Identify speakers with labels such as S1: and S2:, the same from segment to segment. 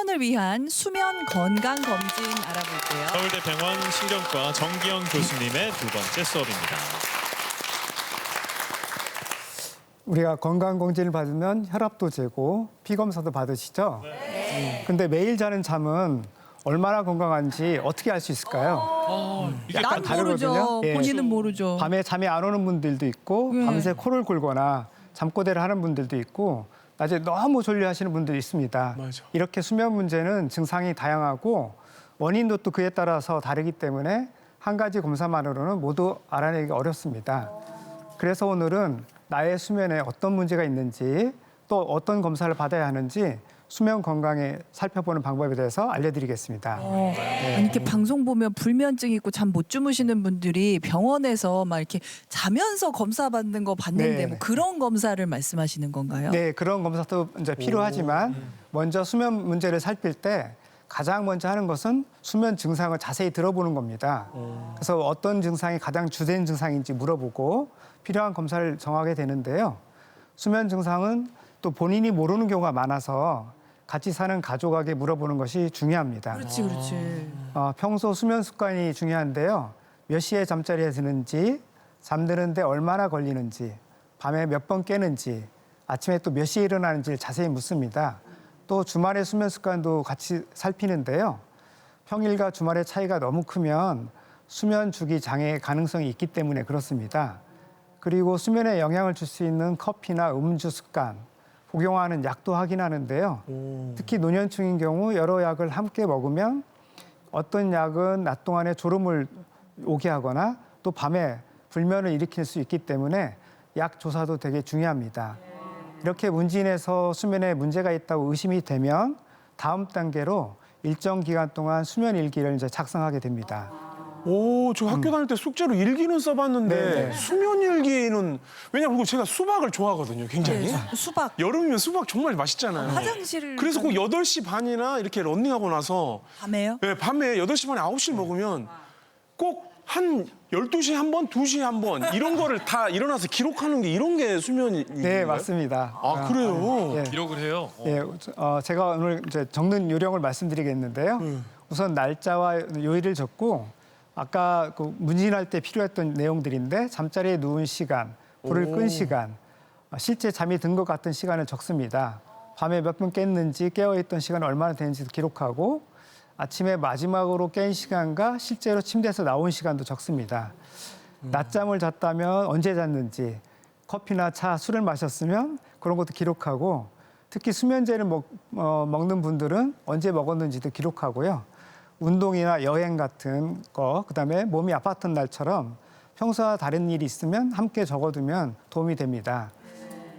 S1: 여러분을 위한 수면 건강 검진 알아볼게요.
S2: 서울대병원 신경과 정기영 교수님의 두 번째 수업입니다.
S3: 우리가 건강검진을 받으면 혈압도 재고 피검사도 받으시죠? 네. 근데 매일 자는 잠은 얼마나 건강한지 어떻게 알 수 있을까요?
S2: 이게
S1: 난
S3: 다르거든요.
S1: 모르죠.
S3: 예.
S1: 본인은 모르죠.
S3: 밤에 잠이 안 오는 분들도 있고
S1: 예.
S3: 밤새 코를 골거나 잠꼬대를 하는 분들도 있고 낮에 너무 졸려하시는 분들이 있습니다.
S4: 맞아.
S3: 이렇게 수면 문제는 증상이 다양하고 원인도 또 그에 따라서 다르기 때문에 한 가지 검사만으로는 모두 알아내기 어렵습니다. 그래서 오늘은 나의 수면에 어떤 문제가 있는지 또 어떤 검사를 받아야 하는지 수면 건강에 살펴보는 방법에 대해서 알려드리겠습니다.
S1: 아니, 이렇게 방송 보면 불면증 있고 잠 못 주무시는 분들이 병원에서 막 이렇게 자면서 검사 받는 거 봤는데
S3: 네.
S1: 뭐 그런 검사를 말씀하시는 건가요?
S3: 네, 그런 검사도 이제 필요하지만 먼저 수면 문제를 살필 때 가장 먼저 하는 것은 수면 증상을 자세히 들어보는 겁니다. 그래서 어떤 증상이 가장 주된 증상인지 물어보고 필요한 검사를 정하게 되는데요. 수면 증상은 또 본인이 모르는 경우가 많아서 같이 사는 가족에게 물어보는 것이 중요합니다.
S1: 그렇지.
S3: 평소 수면 습관이 중요한데요. 몇 시에 잠자리에 드는지, 잠드는데 얼마나 걸리는지, 밤에 몇 번 깨는지, 아침에 또 몇 시에 일어나는지를 자세히 묻습니다. 또 주말의 수면 습관도 같이 살피는데요. 평일과 주말의 차이가 너무 크면 수면 주기 장애의 가능성이 있기 때문에 그렇습니다. 그리고 수면에 영향을 줄 수 있는 커피나 음주 습관, 복용하는 약도 확인하는데요. 특히 노년층인 경우 여러 약을 함께 먹으면 어떤 약은 낮 동안에 졸음을 오게 하거나 또 밤에 불면을 일으킬 수 있기 때문에 약 조사도 되게 중요합니다. 이렇게 문진에서 수면에 문제가 있다고 의심이 되면 다음 단계로 일정 기간 동안 수면 일기를 이제 작성하게 됩니다.
S4: 오, 저 학교 다닐 때 숙제로 일기는 써봤는데
S3: 네네.
S4: 수면 일기는 왜냐면 제가 수박을 좋아하거든요, 굉장히.
S1: 수박,
S4: 여름이면 수박 정말 맛있잖아요.
S1: 화장실을
S4: 그래서 꼭 8시 반이나 이렇게 런닝하고 나서
S1: 밤에요?
S4: 네, 밤에 8시 반에 9시를 먹으면 꼭 한 12시에 한 번, 2시에 한 번 이런 거를 다 일어나서 기록하는 게 이런 게 수면이
S3: 네, 맞습니다.
S4: 아, 그래요?
S3: 예.
S2: 기록을 해요.
S3: 예, 제가 오늘 이제 적는 요령을 말씀드리겠는데요. 우선 날짜와 요일을 적고 아까 그 문진할 때 필요했던 내용들인데 잠자리에 누운 시간, 불을 끈 시간, 실제 잠이 든 것 같은 시간을 적습니다. 밤에 몇 분 깼는지 깨어있던 시간 얼마나 되는지도 기록하고 아침에 마지막으로 깬 시간과 실제로 침대에서 나온 시간도 적습니다. 낮잠을 잤다면 언제 잤는지, 커피나 차, 술을 마셨으면 그런 것도 기록하고 특히 수면제를 먹는 분들은 언제 먹었는지도 기록하고요. 운동이나 여행 같은 거, 그다음에 몸이 아팠던 날처럼 평소와 다른 일이 있으면 함께 적어두면 도움이 됩니다.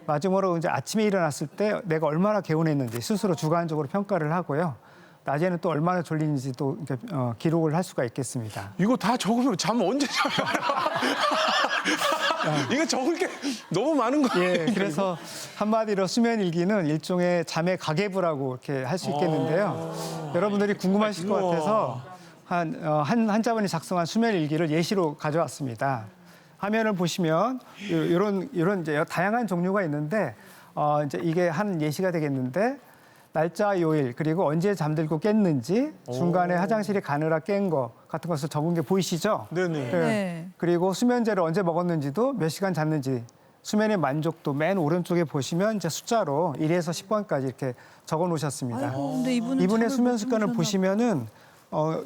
S3: 마지막으로 이제 아침에 일어났을 때 내가 얼마나 개운했는지 스스로 주관적으로 평가를 하고요. 낮에는 또 얼마나 졸리는지도 기록을 할 수가 있겠습니다.
S4: 이거 다 적으면 잠 언제 자요? 이거 적을 게 너무 많은 거예요.
S3: 예, 그래서 한마디로 수면 일기는 일종의 잠의 가계부라고 이렇게 할 수 있겠는데요. 여러분들이 궁금하실 것 같아서 한 자분이 작성한 수면 일기를 예시로 가져왔습니다. 화면을 보시면 이런 이제 다양한 종류가 있는데 이제 이게 한 예시가 되겠는데 날짜, 요일 그리고 언제 잠들고 깼는지 중간에 화장실에 가느라 깬 거 같은 것을 적은 게 보이시죠?
S4: 네네.
S1: 네.
S3: 그리고 수면제를 언제 먹었는지도 몇 시간 잤는지 수면의 만족도 맨 오른쪽에 보시면 이제 숫자로 1에서 10번까지 이렇게 적어 놓으셨습니다.
S1: 아이고, 근데 이분의
S3: 이분의 수면
S1: 못
S3: 습관을
S1: 주무셨나
S3: 보시면은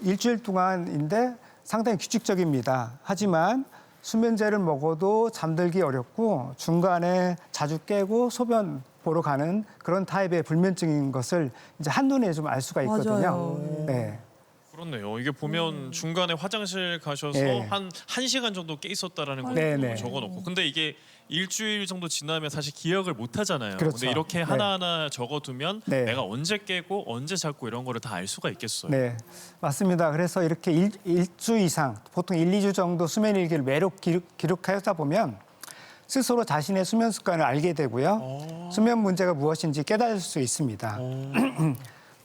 S3: 일주일 동안인데 상당히 규칙적입니다. 하지만 수면제를 먹어도 잠들기 어렵고 중간에 자주 깨고 소변 보러 가는 그런 타입의 불면증인 것을 이제 한눈에 좀 알 수가 있거든요.
S1: 맞아요.
S3: 네.
S2: 그렇네요. 이게 보면 중간에 화장실 가셔서
S3: 예.
S2: 한 1시간 정도 깨 있었다라는 걸
S3: 네네.
S2: 적어놓고. 근데 이게 일주일 정도 지나면 사실 기억을 못 하잖아요.
S3: 그렇죠.
S2: 근데 이렇게
S3: 네.
S2: 하나하나 적어두면
S3: 네.
S2: 내가 언제 깨고 언제 잤고 이런 거를 다 알 수가 있겠어요.
S3: 네, 맞습니다. 그래서 이렇게 일주 이상, 보통 1, 2주 정도 수면 일기를 매일 기록하다 보면 스스로 자신의 수면 습관을 알게 되고요. 수면 문제가 무엇인지 깨달을 수 있습니다.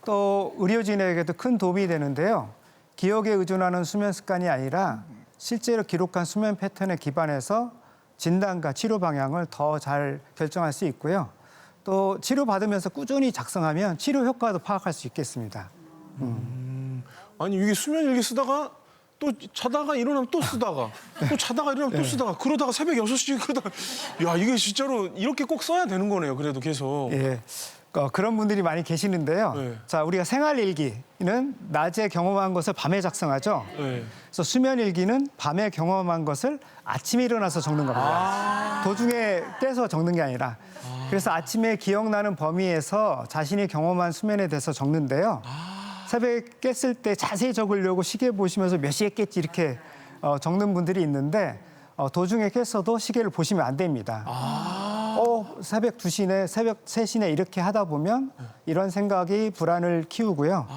S3: 또 의료진에게도 큰 도움이 되는데요. 기억에 의존하는 수면 습관이 아니라 실제로 기록한 수면 패턴에 기반해서 진단과 치료 방향을 더 잘 결정할 수 있고요. 또 치료받으면서 꾸준히 작성하면 치료 효과도 파악할 수 있겠습니다.
S4: 아니 이게 수면 일기 쓰다가 또 자다가 일어나면 또 쓰다가 또 자다가 일어나면 또 쓰다가 그러다가 새벽 6시 그러다가 야 이게 진짜로 이렇게 꼭 써야 되는 거네요. 그래도 계속.
S3: 예. 그런 분들이 많이 계시는데요.
S4: 네.
S3: 자, 우리가 생활일기는 낮에 경험한 것을 밤에 작성하죠.
S4: 네.
S3: 그래서 수면일기는 밤에 경험한 것을 아침에 일어나서 적는 겁니다. 도중에 깨서 적는 게 아니라. 그래서 아침에 기억나는 범위에서 자신이 경험한 수면에 대해서 적는데요. 새벽에 깼을 때 자세히 적으려고 시계 보시면서 몇 시에 깼지 이렇게 적는 분들이 있는데 도중에 깼어도 시계를 보시면 안 됩니다. 새벽 2시네, 새벽 3시네 이렇게 하다 보면 이런 생각이 불안을 키우고요.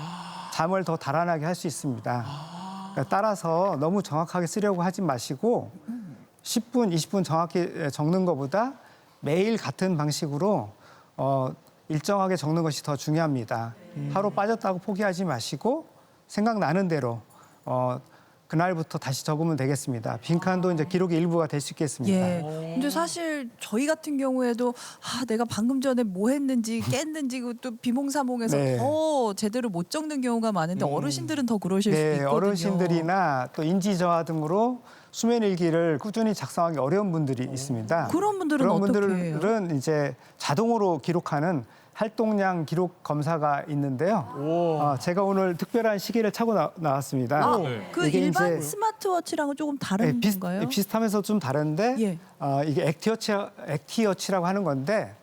S3: 잠을 더 달아나게 할 수 있습니다. 그러니까 따라서 너무 정확하게 쓰려고 하지 마시고 10분, 20분 정확히 적는 것보다 매일 같은 방식으로 일정하게 적는 것이 더 중요합니다. 하루 빠졌다고 포기하지 마시고 생각나는 대로 그날부터 다시 적으면 되겠습니다. 빈칸도 이제 기록의 일부가 될 수 있겠습니다.
S1: 예. 근데 사실 저희 같은 경우에도 내가 방금 전에 뭐 했는지 깼는지 또 비몽사몽해서
S3: 네.
S1: 더 제대로 못 적는 경우가 많은데 어르신들은 더 그러실 수도 있거든요.
S3: 어르신들이나 또 인지 저하 등으로 수면 일기를 꾸준히 작성하기 어려운 분들이 있습니다.
S1: 그런 분들은
S3: 그런
S1: 어떻게
S3: 분들은
S1: 해요?
S3: 이제 자동으로 기록하는 활동량 기록 검사가 있는데요. 제가 오늘 특별한 시계를 차고 나왔습니다.
S2: 네.
S1: 그
S3: 이게
S1: 일반
S3: 이제
S1: 스마트워치랑은 조금 다른 건가요?
S3: 비슷하면서 좀 다른데
S1: 예.
S3: 이게 액티워치라고 하는 건데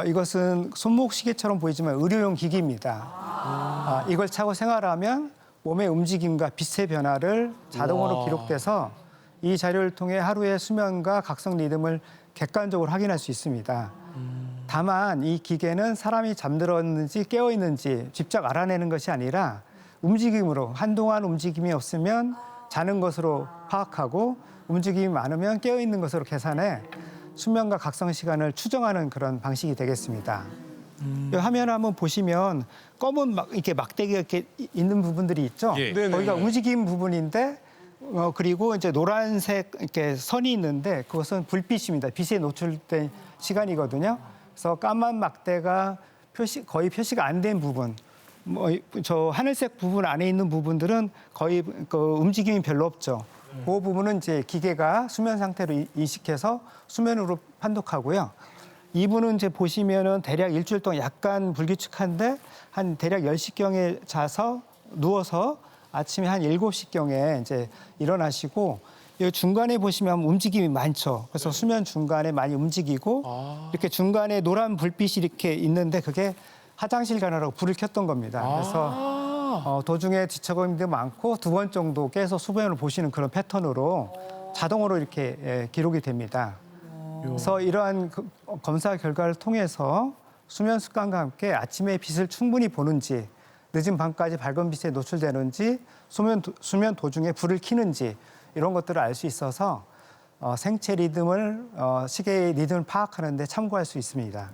S3: 이것은 손목 시계처럼 보이지만 의료용 기기입니다. 이걸 차고 생활하면 몸의 움직임과 빛의 변화를 자동으로 기록돼서 이 자료를 통해 하루의 수면과 각성 리듬을 객관적으로 확인할 수 있습니다. 다만 이 기계는 사람이 잠들었는지 깨어 있는지 직접 알아내는 것이 아니라 움직임으로 한동안 움직임이 없으면 자는 것으로 파악하고 움직임이 많으면 깨어 있는 것으로 계산해 수면과 각성 시간을 추정하는 그런 방식이 되겠습니다. 이 화면 한번 보시면 검은 이렇게 막대기가 이렇게 있는 부분들이 있죠.
S2: 예.
S4: 네네.
S3: 거기가 움직임 부분인데 그리고 이제 노란색 이렇게 선이 있는데 그것은 불빛입니다. 빛에 노출된 시간이거든요. 그래서 까만 막대가 거의 표시가 안 된 부분, 저 하늘색 부분 안에 있는 부분들은 거의 움직임이 별로 없죠. 그 부분은 이제 기계가 수면 상태로 인식해서 수면으로 판독하고요. 이 분은 이제 보시면은 대략 일주일 동안 약간 불규칙한데 한 대략 10시경에 자서 누워서 아침에 한 7시경에 이제 일어나시고 이 중간에 보시면 움직임이 많죠. 그래서 수면 중간에 많이 움직이고 이렇게 중간에 노란 불빛이 이렇게 있는데 그게 화장실 가느라고 불을 켰던 겁니다. 그래서 도중에 지쳐감도 많고 2번 정도 깨서 수면을 보시는 그런 패턴으로 자동으로 이렇게 기록이 됩니다. 그래서 이러한 검사 결과를 통해서 수면 습관과 함께 아침에 빛을 충분히 보는지 늦은 밤까지 밝은 빛에 노출되는지 수면 도중에 불을 켜는지 이런 것들을 알 수 있어서 생체 리듬을 시계의 리듬을 파악하는 데 참고할 수 있습니다.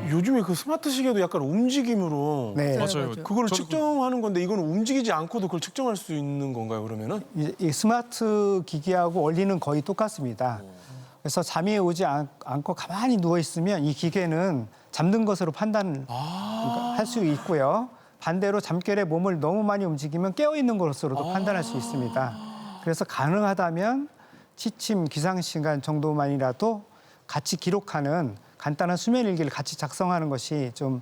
S4: 요즘에 그 스마트 시계도 약간 움직임으로
S3: 네.
S2: 맞아요.
S4: 그거를 측정하는 건데 이거는 움직이지 않고도 그걸 측정할 수 있는 건가요, 그러면은?
S3: 이 스마트 기기하고 원리는 거의 똑같습니다. 그래서 잠이 오지 않고 가만히 누워 있으면 이 기계는 잠든 것으로 판단할 수 있고요. 반대로 잠결에 몸을 너무 많이 움직이면 깨어 있는 것으로도 판단할 수 있습니다. 그래서 가능하다면 취침, 기상시간 정도만이라도 같이 기록하는 간단한 수면 일기를 같이 작성하는 것이 좀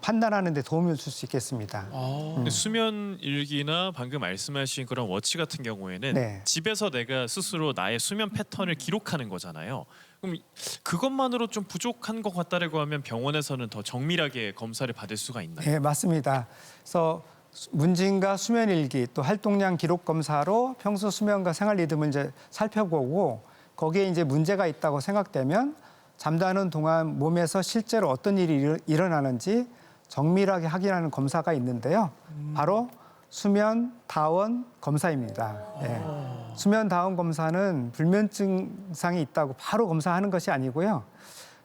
S3: 판단하는 데 도움을 줄 수 있겠습니다.
S2: 근데 수면 일기나 방금 말씀하신 그런 워치 같은 경우에는
S3: 네.
S2: 집에서 내가 스스로 나의 수면 패턴을 기록하는 거잖아요. 그럼 그것만으로 좀 부족한 것 같다라고 하면 병원에서는 더 정밀하게 검사를 받을 수가 있나요?
S3: 네, 맞습니다. 그래서 문진과 수면 일기 또 활동량 기록 검사로 평소 수면과 생활 리듬을 이제 살펴보고 거기에 이제 문제가 있다고 생각되면 잠자는 동안 몸에서 실제로 어떤 일이 일어나는지 정밀하게 확인하는 검사가 있는데요. 바로 수면 다원 검사입니다. 예. 수면 다원 검사는 불면 증상이 있다고 바로 검사하는 것이 아니고요.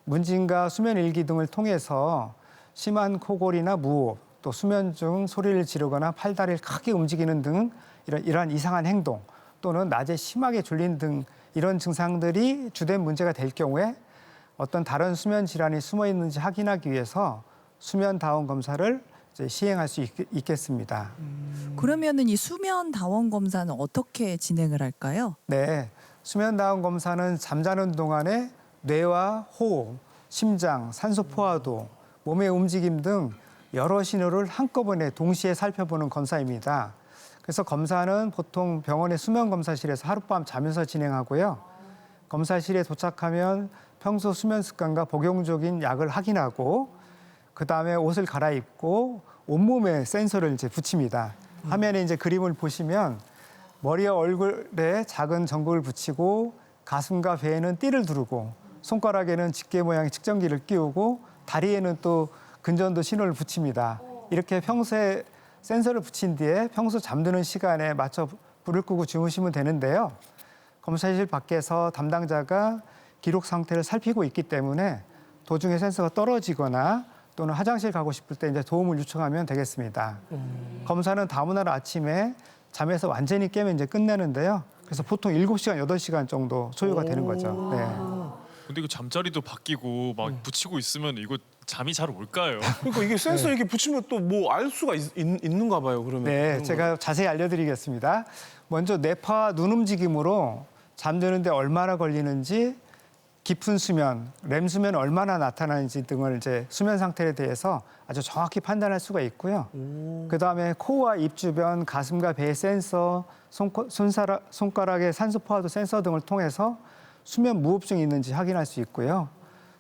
S3: 문진과 수면 일기 등을 통해서 심한 코골이나 무호흡, 또 수면 중 소리를 지르거나 팔다리를 크게 움직이는 등 이러한 이상한 행동 또는 낮에 심하게 졸린 등 이런 증상들이 주된 문제가 될 경우에 어떤 다른 수면 질환이 숨어 있는지 확인하기 위해서 수면 다운 검사를 이제 시행할 수 있겠습니다.
S1: 그러면은 이 수면 다원 검사는 어떻게 진행을 할까요?
S3: 네, 수면 다운 검사는 잠자는 동안에 뇌와 호흡, 심장, 산소 포화도, 몸의 움직임 등 여러 신호를 한꺼번에 동시에 살펴보는 검사입니다. 그래서 검사는 보통 병원의 수면 검사실에서 하룻밤 자면서 진행하고요. 검사실에 도착하면 평소 수면 습관과 복용적인 약을 확인하고 그다음에 옷을 갈아입고 온몸에 센서를 이제 붙입니다. 화면에 이제 그림을 보시면 머리와 얼굴에 작은 전구를 붙이고 가슴과 배에는 띠를 두르고 손가락에는 집게 모양의 측정기를 끼우고 다리에는 또 근전도 신호를 붙입니다. 이렇게 평소에 센서를 붙인 뒤에 평소 잠드는 시간에 맞춰 불을 끄고 주무시면 되는데요. 검사실 밖에서 담당자가 기록 상태를 살피고 있기 때문에 도중에 센서가 떨어지거나 또는 화장실 가고 싶을 때 이제 도움을 요청하면 되겠습니다. 검사는 다음날 아침에 잠에서 완전히 깨면 이제 끝내는데요. 그래서 보통 7시간, 8시간 정도 소요가 되는 거죠. 네.
S2: 근데 이거 잠자리도 바뀌고 막 붙이고 있으면 이거 잠이 잘 올까요?
S4: 그러니까 이게 센서 이렇게 붙이면 또 뭐 알 수가 있는가 봐요. 그러면.
S3: 네,
S4: 그런
S3: 제가 자세히 알려드리겠습니다. 먼저 뇌파와 눈 움직임으로 잠드는데 얼마나 걸리는지, 깊은 수면, 렘 수면 얼마나 나타나는지 등을 이제 수면 상태에 대해서 아주 정확히 판단할 수가 있고요. 그다음에 코와 입 주변, 가슴과 배의 센서, 손가락의 산소 포화도 센서 등을 통해서 수면 무호흡증이 있는지 확인할 수 있고요.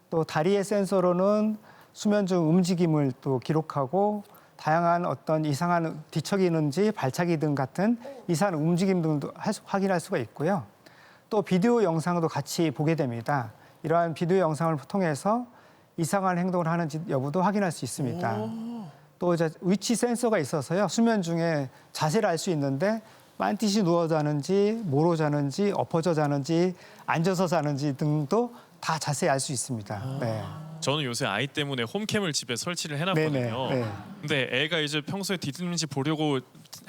S3: 또 다리의 센서로는 수면 중 움직임을 또 기록하고 다양한 어떤 이상한 뒤척이 있는지 발차기 등 같은 이상한 움직임 등도 확인할 수가 있고요. 또 비디오 영상도 같이 보게 됩니다. 이러한 비디오 영상을 통해서 이상한 행동을 하는지 여부도 확인할 수 있습니다. 또 이제 위치 센서가 있어서요. 수면 중에 자세를 알 수 있는데 빤듯이 누워 자는지, 모로 자는지, 엎어져 자는지, 앉아서 자는지 등도 다 자세히 알 수 있습니다. 네.
S2: 저는 요새 아이 때문에 홈캠을 집에 설치를 해놨거든요.
S3: 네네, 네.
S2: 근데 애가 이제 평소에 뒤집는지 보려고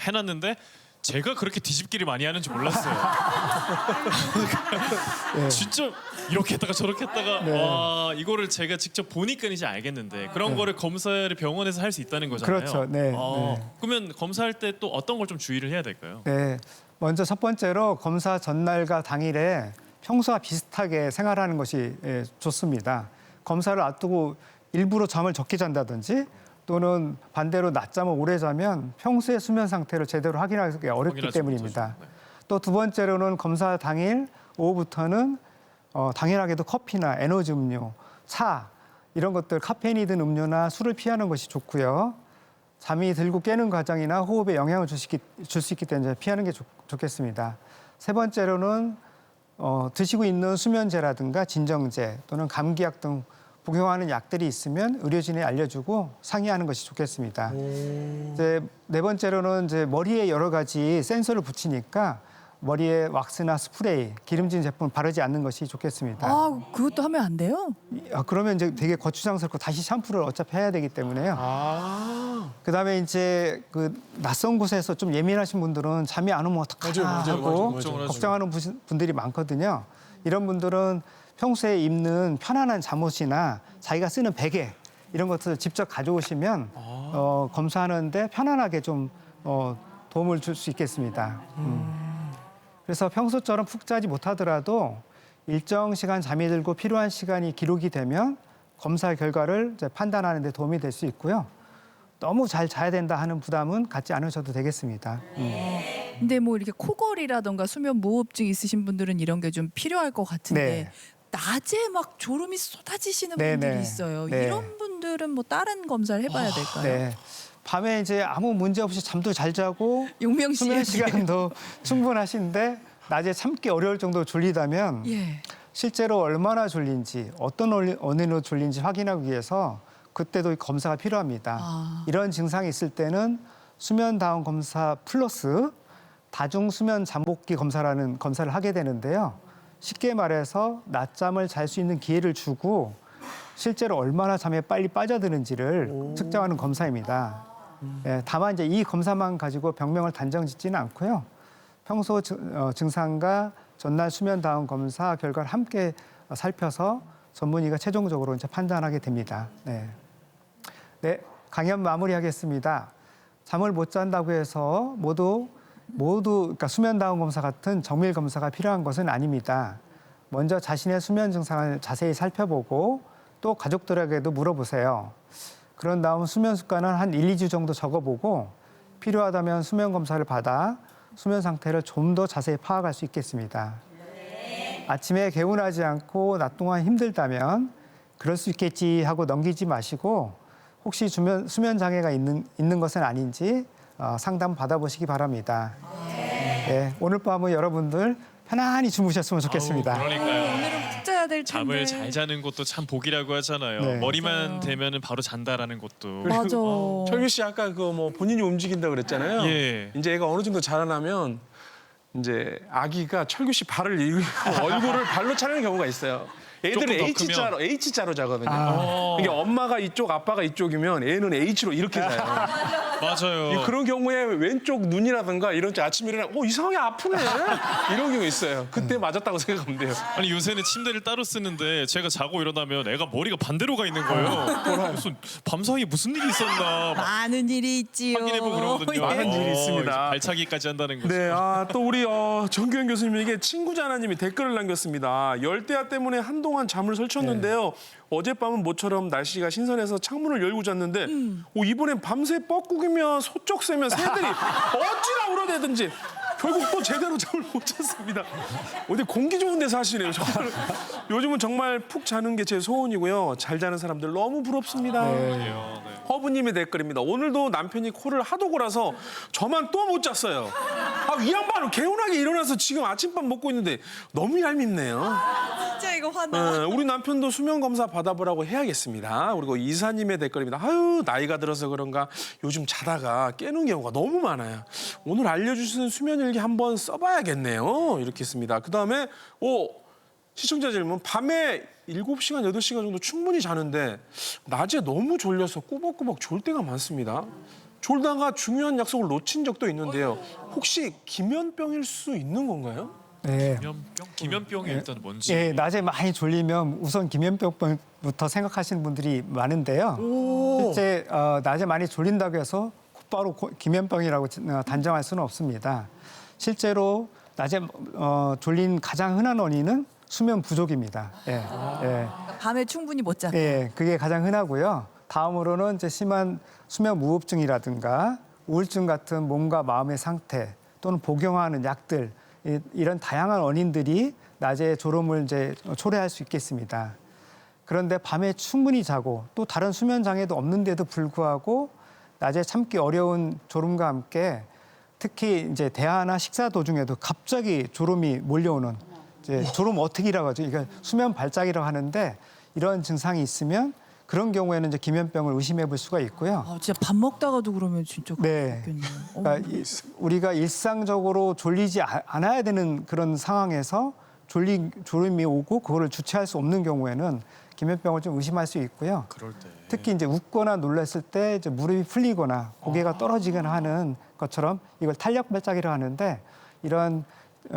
S2: 해놨는데 제가 그렇게 뒤집기를 많이 하는지 몰랐어요.
S3: 네.
S2: 진짜 이렇게 했다가 저렇게 했다가
S3: 네.
S2: 와 이거를 제가 직접 보니까 이제 알겠는데 그런 거를 검사를 병원에서 할 수 있다는 거잖아요.
S3: 그렇죠. 네, 네.
S2: 그러면 검사할 때 또 어떤 걸 좀 주의를 해야 될까요?
S3: 네. 먼저 첫 번째로 검사 전날과 당일에 평소와 비슷하게 생활하는 것이 좋습니다. 검사를 앞두고 일부러 잠을 적게 잔다든지 또는 반대로 낮잠을 오래 자면 평소의 수면 상태를 제대로 확인하기 어렵기
S2: 확인하지
S3: 때문입니다.
S2: 못하죠. 네.
S3: 또 두 번째로는 검사 당일 오후부터는 당연하게도 커피나 에너지 음료, 차 이런 것들 카페인이 든 음료나 술을 피하는 것이 좋고요. 잠이 들고 깨는 과정이나 호흡에 영향을 줄 수 있기 때문에 피하는 게 좋겠습니다. 세 번째로는 드시고 있는 수면제라든가 진정제 또는 감기약 등 복용하는 약들이 있으면 의료진에 알려주고 상의하는 것이 좋겠습니다. 이제 네 번째로는 이제 머리에 여러 가지 센서를 붙이니까 머리에 왁스나 스프레이, 기름진 제품 바르지 않는 것이 좋겠습니다.
S1: 아, 그것도 하면 안 돼요?
S3: 그러면 이제 되게 거추장스럽고 다시 샴푸를 어차피 해야 되기 때문에요. 그다음에 이제 그 낯선 곳에서 좀 예민하신 분들은 잠이 안 오면 어떡하나 하고
S2: 맞아요.
S3: 걱정하는 분들이 많거든요. 이런 분들은 평소에 입는 편안한 잠옷이나 자기가 쓰는 베개 이런 것들을 직접 가져오시면 검사하는데 편안하게 좀 도움을 줄 수 있겠습니다. 그래서 평소처럼 푹 자지 못하더라도 일정 시간 잠이 들고 필요한 시간이 기록이 되면 검사 결과를 이제 판단하는 데 도움이 될 수 있고요. 너무 잘 자야 된다 하는 부담은 갖지 않으셔도 되겠습니다.
S1: 근데 뭐 이렇게 코골이라던가 수면 무호흡증 있으신 분들은 이런 게 좀 필요할 것 같은데
S3: 네.
S1: 낮에 막 졸음이 쏟아지시는
S3: 네,
S1: 분들이
S3: 네.
S1: 있어요.
S3: 네.
S1: 이런 분들은 뭐 다른 검사를 해봐야 될까요?
S3: 네. 밤에 이제 아무 문제 없이 잠도 잘 자고
S1: 용명 씨.
S3: 수면 시간도 충분하신데 낮에 참기 어려울 정도로 졸리다면
S1: 예.
S3: 실제로 얼마나 졸린지 어떤 원인으로 졸린지 확인하기 위해서 그때도 검사가 필요합니다. 이런 증상이 있을 때는 수면 다운 검사 플러스 다중 수면 잠복기 검사라는 검사를 하게 되는데요. 쉽게 말해서 낮잠을 잘 수 있는 기회를 주고 실제로 얼마나 잠에 빨리 빠져드는지를 측정하는 검사입니다. 네, 다만 이제 이 검사만 가지고 병명을 단정짓지는 않고요. 평소 증상과 전날 수면 다운 검사 결과를 함께 살펴서 전문의가 최종적으로 이제 판단하게 됩니다. 네. 네, 강연 마무리하겠습니다. 잠을 못 잔다고 해서 모두 그러니까 수면 다운 검사 같은 정밀 검사가 필요한 것은 아닙니다. 먼저 자신의 수면 증상을 자세히 살펴보고 또 가족들에게도 물어보세요. 그런 다음 수면 습관을 한 1, 2주 정도 적어보고 필요하다면 수면 검사를 받아 수면 상태를 좀 더 자세히 파악할 수 있겠습니다. 아침에 개운하지 않고 낮 동안 힘들다면 그럴 수 있겠지 하고 넘기지 마시고 혹시 수면 장애가 있는 것은 아닌지 상담 받아보시기 바랍니다. 네, 오늘 밤은 여러분들 편안히 주무셨으면 좋겠습니다.
S2: 그러니까요.
S1: 오늘은 푹 자야 될 텐데.
S2: 잠을 잘 자는 것도 참 복이라고 하잖아요.
S3: 네.
S2: 머리만
S1: 맞아요.
S2: 대면은 바로 잔다라는 것도.
S1: 맞아.
S4: 철규 씨 아까 그 뭐 본인이 움직인다 그랬잖아요.
S2: 예.
S4: 이제 애가 어느 정도 자라나면 이제 아기가 철규 씨 발을 이고 얼굴을 발로 차는 경우가 있어요. 애들은
S2: 조금 더 크면.
S4: H자로 자거든요. 이게 엄마가 이쪽, 아빠가 이쪽이면 애는 H로 이렇게 자요.
S2: 맞아요.
S4: 그런 경우에 왼쪽 눈이라든가 이런 때 아침에 일어나 이상하게 아프네 이런 경우 있어요. 그때 맞았다고 생각하면 돼요.
S2: 아니 요새는 침대를 따로 쓰는데 제가 자고 일어나면 애가 머리가 반대로 가 있는 거예요. 무슨 밤사이에 무슨 일이 있었나 막
S1: 많은 일이 있지요.
S2: 확인해보고 그러거든요.
S4: 많은 일이 있습니다.
S2: 이제 발차기까지 한다는 거죠.
S4: 네, 또 우리 정규현 교수님에게 친구자나님이 댓글을 남겼습니다. 열대야 때문에 한동안 잠을 설쳤는데요. 어젯밤은 모처럼 날씨가 신선해서 창문을 열고 잤는데 이번엔 밤새 뻐꾸기며 소쩍 새며 새들이 어찌나 울어대든지 결국 또 제대로 잠을 못 잤습니다. 어디 공기 좋은 데 사시네요. 정말. 요즘은 정말 푹 자는 게 제 소원이고요. 잘 자는 사람들 너무 부럽습니다.
S2: 그래요. 네.
S4: 허브님의 댓글입니다. 오늘도 남편이 코를 하도 골아서 저만 또 못 잤어요. 이 양반은 개운하게 일어나서 지금 아침밥 먹고 있는데 너무 얄밉네요.
S1: 진짜 이거 화나.
S4: 우리 남편도 수면 검사 받아보라고 해야겠습니다. 그리고 이사님의 댓글입니다. 나이가 들어서 그런가 요즘 자다가 깨는 경우가 너무 많아요. 오늘 알려주신 수면 일기 한번 써봐야겠네요. 이렇게 했습니다. 그 다음에 시청자 질문. 밤에 7시간, 8시간 정도 충분히 자는데 낮에 너무 졸려서 꾸벅꾸벅 졸 때가 많습니다. 졸다가 중요한 약속을 놓친 적도 있는데요. 혹시 기면병일 수 있는 건가요?
S3: 네.
S2: 기면병이 일단 뭔지.
S3: 예, 낮에 많이 졸리면 우선 기면병부터 생각하시는 분들이 많은데요. 실제 낮에 많이 졸린다고 해서 곧바로 기면병이라고 단정할 수는 없습니다. 실제로 낮에 졸린 가장 흔한 원인은 수면 부족입니다.
S1: 밤에 충분히 못 자.
S3: 그게 가장 흔하고요. 다음으로는 이제 심한 수면 무호흡증이라든가 우울증 같은 몸과 마음의 상태 또는 복용하는 약들 이런 다양한 원인들이 낮에 졸음을 이제 초래할 수 있겠습니다. 그런데 밤에 충분히 자고 또 다른 수면 장애도 없는데도 불구하고 낮에 참기 어려운 졸음과 함께 특히 이제 대화나 식사 도중에도 갑자기 졸음이 몰려오는 이제 졸음 어특이라고 하죠. 이게 수면 발작이라고 하는데 이런 증상이 있으면 그런 경우에는 이제 기면병을 의심해 볼 수가 있고요.
S1: 진짜 밥 먹다가도 그러면 진짜
S3: 네.
S1: 그렇겠네요.
S3: 그러니까 우리가 일상적으로 졸리지 않아야 되는 그런 상황에서 졸음이 오고 그거를 주체할 수 없는 경우에는 기면병을 좀 의심할 수 있고요.
S2: 그럴 때.
S3: 특히 이제 웃거나 놀랐을 때 이제 무릎이 풀리거나 고개가 떨어지거나 하는 것처럼 이걸 탄력 발작이라고 하는데 이런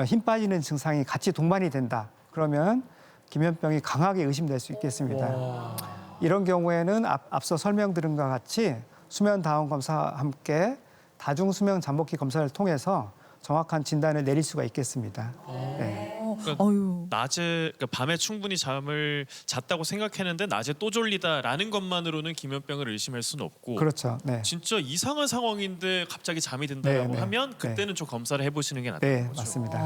S3: 힘 빠지는 증상이 같이 동반이 된다. 그러면 기면병이 강하게 의심될 수 있겠습니다. 이런 경우에는 앞서 설명드린 것과 같이 수면 다운 검사와 함께 다중 수면 잠복기 검사를 통해서 정확한 진단을 내릴 수가 있겠습니다. 네.
S2: 낮에 그러니까 밤에 충분히 잠을 잤다고 생각했는데 낮에 또 졸리다라는 것만으로는 기면병을 의심할 수는 없고
S3: 그렇죠. 네.
S2: 진짜 이상한 상황인데 갑자기 잠이 든다고
S3: 네.
S2: 하면 그때는 좀 검사를 해보시는 게 낫다는
S3: 네,
S2: 거죠.
S3: 맞습니다.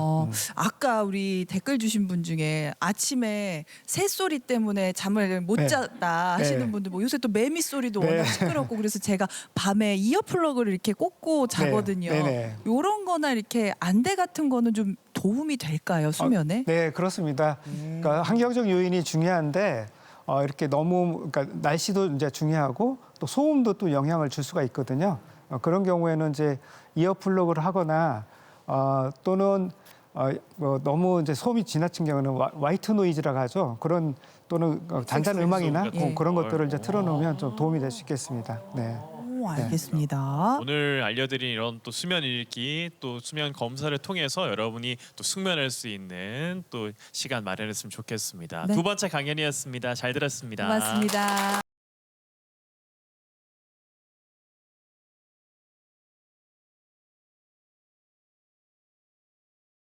S1: 아까 우리 댓글 주신 분 중에 아침에 새소리 때문에 잠을 못
S3: 네.
S1: 잤다 하시는
S3: 네.
S1: 분들 요새 또 매미 소리도
S3: 네.
S1: 워낙 시끄럽고 그래서 제가 밤에 이어플러그를 이렇게 꽂고 자거든요.
S3: 네.
S1: 요런 거나 이렇게 안대 같은 거는 좀 도움이 될까요, 수면에?
S3: 네, 그렇습니다. 그러니까 환경적 요인이 중요한데 이렇게 너무 그러니까 날씨도 이제 중요하고 또 소음도 또 영향을 줄 수가 있거든요. 그런 경우에는 이제 이어플러그를 하거나 또는 너무 이제 소음이 지나친 경우는 화이트 노이즈라고 하죠. 그런 또는 잔잔한 음악이나
S2: 색소음 같은
S3: 그런
S2: 걸.
S3: 것들을 이제 틀어놓으면 좀 도움이 될 수 있겠습니다. 네.
S1: 알겠습니다.
S2: 오늘 알려드린 이런 또 수면 읽기 또 수면 검사를 통해서 여러분이 또 숙면할 수 있는 또 시간 마련했으면 좋겠습니다.
S1: 네.
S2: 두 번째 강연이었습니다. 잘 들었습니다.
S1: 고맙습니다.